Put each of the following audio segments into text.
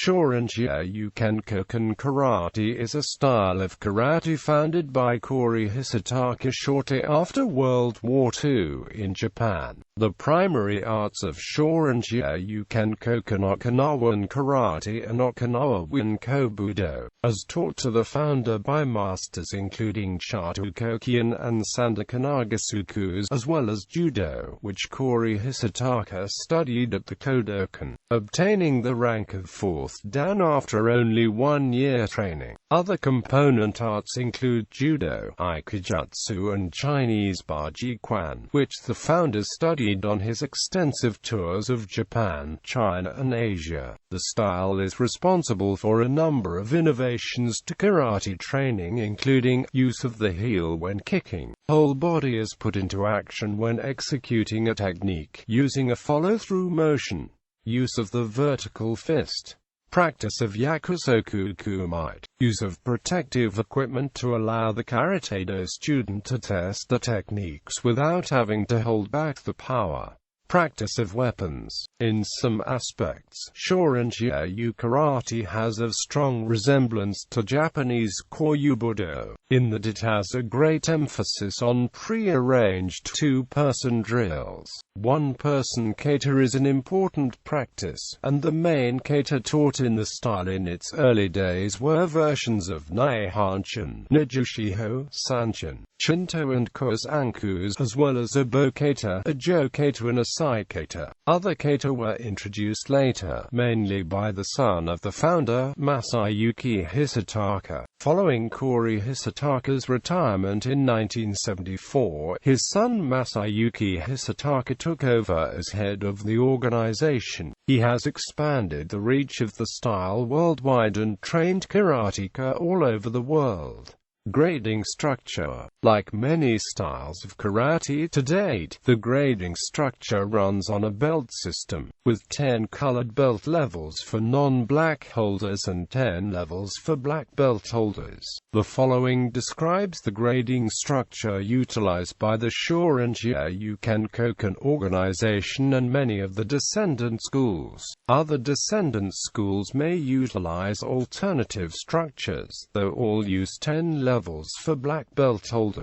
Shōrinjiryū Kenkōkan Karate is a style of karate founded by Kori Hisataka shortly after World War II in Japan. The primary arts of Shōrinjiryū Kenkōkan Okinawan Karate and Okinawan Kobudo, as taught to the founder by masters including Chotoku, Kyan and Sanda Kanagusuku, as well as Judo, which Kori Hisataka studied at the Kodokan, obtaining the rank of 4th Dan after only 1 year training. Other component arts include Judo, Aikijutsu and Chinese Bajiquan, which the founder studied on his extensive tours of Japan, China and Asia. The style is responsible for a number of innovations to karate training, including use of the heel when kicking, whole body is put into action when executing a technique, using a follow-through motion, use of the vertical fist, practice of yakusoku kumite, use of protective equipment to allow the karate-do student to test the techniques without having to hold back the power, practice of weapons. In some aspects, Shōrinjiryū Karate has a strong resemblance to Japanese Kobudo, in that it has a great emphasis on pre-arranged two-person drills. One-person kata is an important practice, and the main kata taught in the style in its early days were versions of Naihanshin, Nijushiho, Sanshin, Shinto and Kozanku, as well as a bo-kata, a jo-kata and a sai-kata. Other kata were introduced later, mainly by the son of the founder, Masayuki Hisataka. Following Kori Hisataka's retirement in 1974, his son Masayuki Hisataka took over as head of the organization. He has expanded the reach of the style worldwide and trained karateka all over the world. Grading structure. Like many styles of karate to date, the grading structure runs on a belt system, with 10 colored belt levels for non-black holders and 10 levels for black belt holders. The following describes the grading structure utilized by the Shōrinjiryū Kenkōkan organization and many of the descendant schools. Other descendant schools may utilize alternative structures, though all use 10 levels for black belt holders.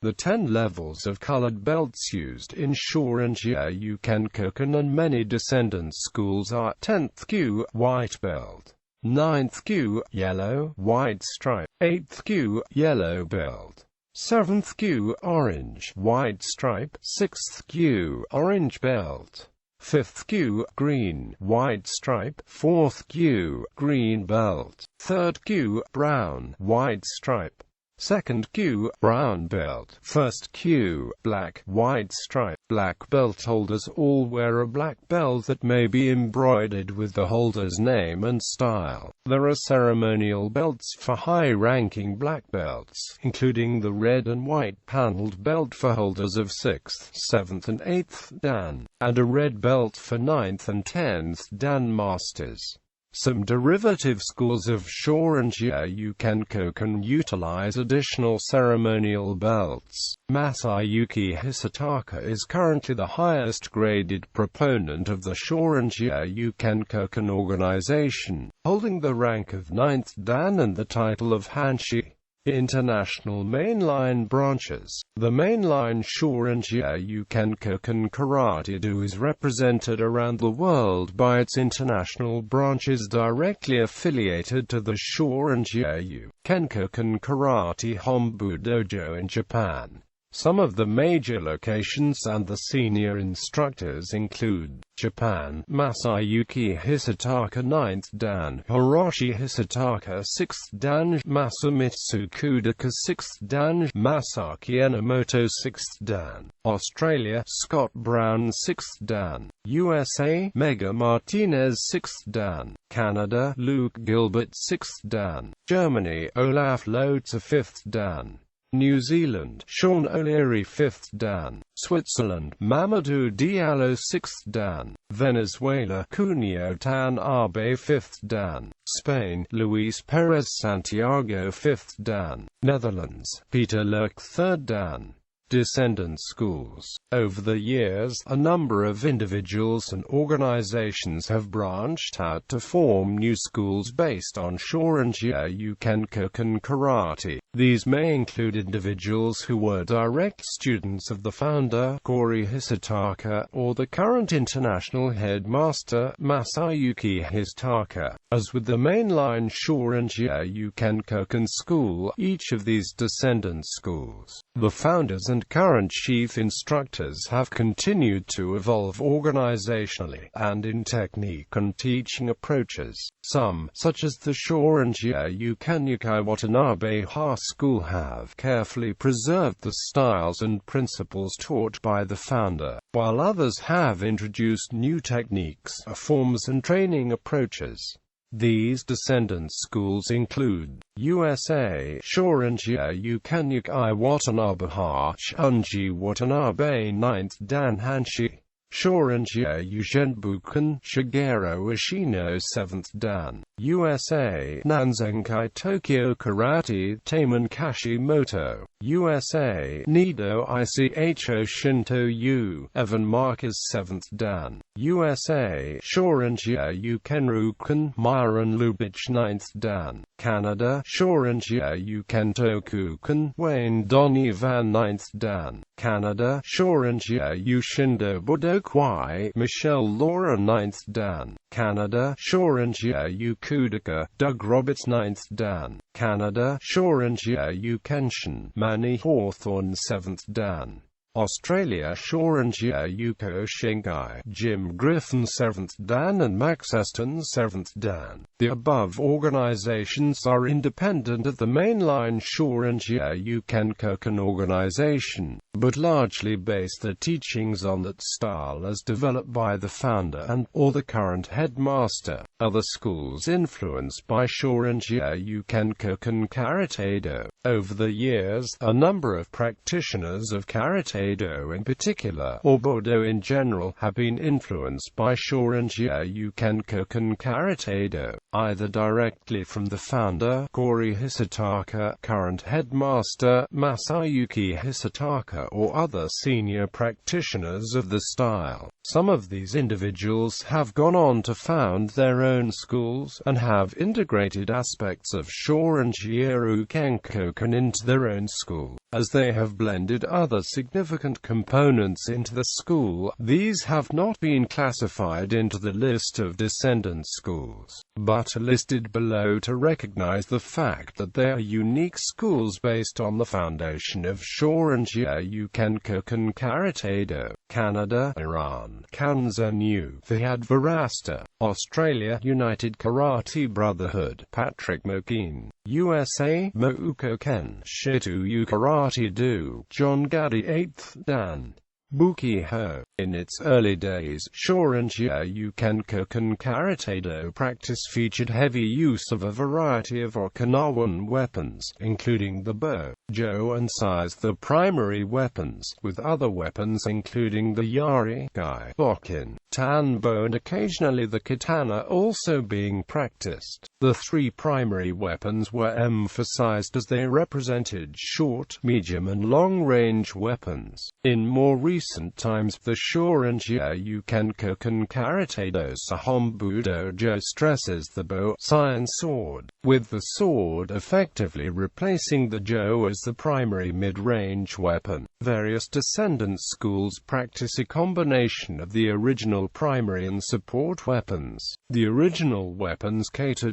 The 10 levels of colored belts used in Shōrinjiryū Kenkōkan and many descendant schools are 10th kyu, white belt; 9th kyu, yellow, white stripe; 8th kyu, yellow belt; 7th kyu, orange, white stripe; 6th kyu, orange belt; 5th kyu, green, white stripe; 4th kyu, green belt; 3rd kyu, brown, white stripe; 2nd kyu, brown belt; 1st kyu, black, white stripe. Black belt holders all wear a black belt that may be embroidered with the holder's name and style. There are ceremonial belts for high-ranking black belts, including the red and white paneled belt for holders of 6th, 7th and 8th Dan, and a red belt for 9th and 10th Dan masters. Some derivative schools of Shōrinjiryū Kenkōkan utilize additional ceremonial belts. Masayuki Hisataka is currently the highest graded proponent of the Shōrinjiryū Kenkōkan organization, holding the rank of 9th Dan and the title of Hanshi. International mainline branches. The mainline Shōrinjiryū Kenkōkan Karate-Do is represented around the world by its international branches directly affiliated to the Shōrinjiryū Kenkōkan Karate Hombu Dojo in Japan. Some of the major locations and the senior instructors include Japan, Masayuki Hisataka 9th Dan, Hiroshi Hisataka 6th Dan, Masamitsu Kudaka 6th Dan, Masaki Enomoto 6th Dan, Australia, Scott Brown 6th Dan, USA, Mega Martinez 6th Dan, Canada, Luke Gilbert 6th Dan, Germany, Olaf Lotze 5th Dan, New Zealand, Sean O'Leary 5th Dan, Switzerland, Mamadou Diallo 6th Dan, Venezuela, Cuneo Tan Abe 5th Dan, Spain, Luis Perez Santiago 5th Dan, Netherlands, Peter Lerck 3rd Dan, descendant schools. Over the years, a number of individuals and organizations have branched out to form new schools based on Shōrinjiryū Kenkōkan Karate. These may include individuals who were direct students of the founder, Kori Hisataka, or the current international headmaster, Masayuki Hisataka. As with the mainline Shōrinjiryū Kenkōkan school, each of these descendant schools, the founders and current chief instructors have continued to evolve organizationally and in technique and teaching approaches. Some, such as the Shōrinjiryū Kenkōkan Watanabe Ha School, have carefully preserved the styles and principles taught by the founder, while others have introduced new techniques, forms and training approaches. These descendant schools include USA Shōrinjiryū Kenkōkan Watanabe Ha Shunji Watanabe 9th Dan Hanshi, Shōrinjiryū Genbukan Shigeru Ishino 7th Dan, USA Nanzenkai Tokyo Karate Taman Kashimoto, USA Nido Icho Shinto Yu Evan Marcus 7th Dan, USA Shōrinjiryū Kenrukan Myron Lubitsch 9th Dan, Canada Shōrinjiryū Kentokukan Wayne Donivan 9th Dan, Canada Shōrinjiryū Shindo Budokwai Michelle Laura 9th Dan, Canada Shōrinjiryū Kodokan Doug Roberts 9th Dan, Canada Shōrinjiryū Kenshin Manny Hawthorne 7th Dan, Australia Shōrinjiryū Koshinkai Jim Griffin 7th Dan and Max Eston 7th Dan. The above organizations are independent of the mainline Shōrinjiryū Kenkōkan organization, but largely base their teachings on that style as developed by the founder and or the current headmaster. Other schools influenced by Shōrinjiryū Kenkōkan Karate-Do. Over the years, a number of practitioners of Karate-Do in particular, or Budo in general, have been influenced by Shōrinjiryū Kenkōkan Karate-Do, either directly from the founder, Kori Hisataka, current headmaster, Masayuki Hisataka, or other senior practitioners of the style. Some of these individuals have gone on to found their own schools, and have integrated aspects of Shōrinjiryū Kenkōkan into their own school. As they have blended other significant components into the school, these have not been classified into the list of descendant schools, but are listed below to recognize the fact that they are unique schools based on the foundation of Shōrinjiryū Kenkōkan Karate-Do. Canada, Iran, Tanzania, Virasta, Australia, United Karate Brotherhood, Patrick Mokin, USA, Mouko Ken, Shōrinjiryū Karate-Do, John Gaddy 8th Dan, Buki-ho. In its early days, Shōrinjiryū Kenkōkan Karate-Do practice featured heavy use of a variety of Okinawan weapons, including the bo, jo and sai as the primary weapons, with other weapons including the yari, gai, bokin, tanbo and occasionally the katana also being practiced. The three primary weapons were emphasized as they represented short, medium and long-range weapons. In more recent times, the Shōrinjiryū Kenkōkan Karate-Do Sahombu-dojo stresses the bo, sai and sword, with the sword effectively replacing the jo as the primary mid-range weapon. Various descendant schools practice a combination of the original primary and support weapons. The original weapons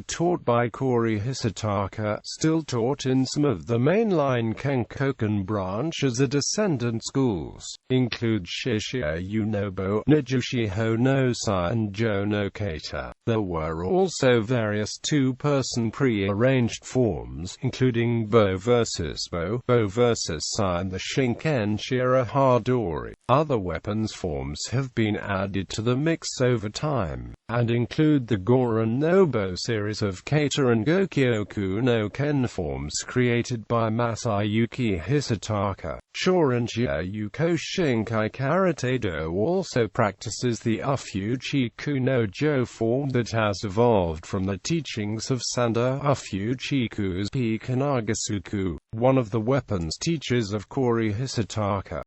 taught by Kori Hisataka, still taught in some of the mainline Kenkōkan branches of descendant schools, include Shishiryū no bo, Nijushiho no sai and Jo no kata. There were also various two-person pre-arranged forms, including bo versus sai and the Shinken Shira Hadori. Other weapons forms have been added to the mix over time, and include the Goran no bo series of kata and Gokyoku no ken forms created by Masayuki Hisataka. Shōrinjiryū Kenkōkan Karate-Do also practices the Ufuchiku no Jo form that has evolved from the teachings of Sanda Ufuchiku's P. Kanagusuku, one of the weapons teachers of Kori Hisataka.